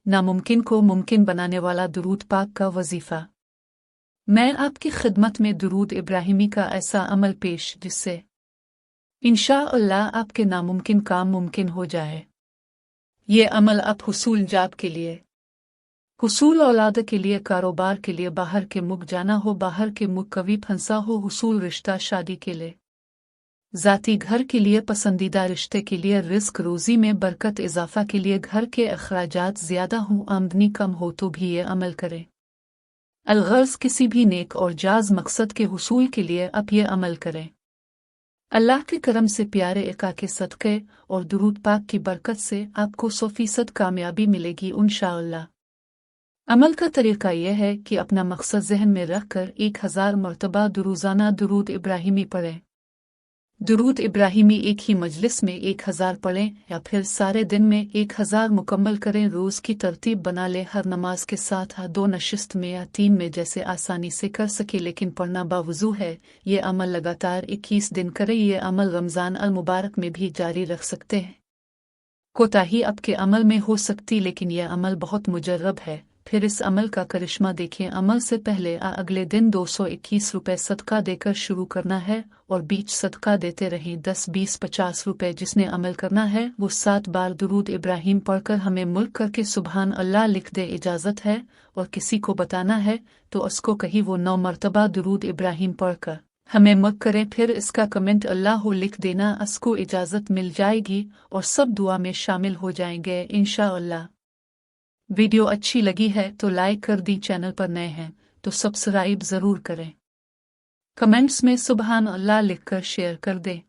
नामुमकिन को मुमकिन बनाने वाला दुरूद पाक का वजीफ़ा। मैं आपकी खिदमत में दुरूद इब्राहिमी का ऐसा अमल पेश जिससे इंशाअल्लाह आपके नामुमकिन काम मुमकिन हो जाए। ये अमल आप हुसूल जाब के लिए, हुसूल औलाद के लिए, कारोबार के लिए, बाहर के मुल्क जाना हो, बाहर के मुल्क कभी फंसा हो, हुसूल रिश्ता शादी के लिए, ज़ाती घर के लिए, पसंदीदा रिश्ते के लिए, रिस्क रोज़ी में बरकत इजाफा के लिए, घर के अखराजात ज़्यादा हों, आमदनी कम हो तो भी ये अमल करें। अलगर्ज किसी भी नेक और जाज मकसद के हुसूल के लिए आप ये अमल करें। अल्लाह के करम से प्यारे इका के सदक़े और दुरूद पाक की बरकत से आपको 100% कामयाबी मिलेगी इंशाअल्लाह। अमल का तरीका यह है कि अपना मकसद जहन में रखकर 1000 मरतबा रोज़ाना दुरूद इब्राहिमी पढ़ें। दुरूद इब्राहिमी एक ही मजलिस में 1000 पढ़ें या फिर सारे दिन में 1000 मुकम्मल करें। रोज़ की तरतीब बना लें, हर नमाज के साथ 2 नशिस्त में या 3 में जैसे आसानी से कर सके, लेकिन पढ़ना बावजू है। ये अमल लगातार 21 दिन करें। ये अमल रमज़ान अल मुबारक में भी जारी रख सकते हैं। कोताही आपके अमल में हो सकती, लेकिन यह अमल बहुत मुजर्रब है। फिर इस अमल का करिश्मा देखें। अमल से पहले अगले दिन 221 रुपये सदका देकर शुरू करना है और बीच सदका देते रहें 10, 20, 50 रुपये। जिसने अमल करना है वो 7 बार दुरूद इब्राहिम पढ़कर हमें मुल्क करके सुबहान अल्लाह लिख दे। इजाज़त है, और किसी को बताना है तो उसको कहीं वो 9 मरतबा दुरूद इब्राहिम पढ़कर हमें मग करें। फिर इसका कमेंट अल्लाह लिख देना, उसको इजाज़त मिल जाएगी और सब दुआ में शामिल हो जाएंगे इंशाअल्लाह। वीडियो अच्छी लगी है तो लाइक कर दी, चैनल पर नए हैं तो सब्सक्राइब ज़रूर करें। कमेंट्स में सुबहान अल्लाह लिखकर शेयर कर दें।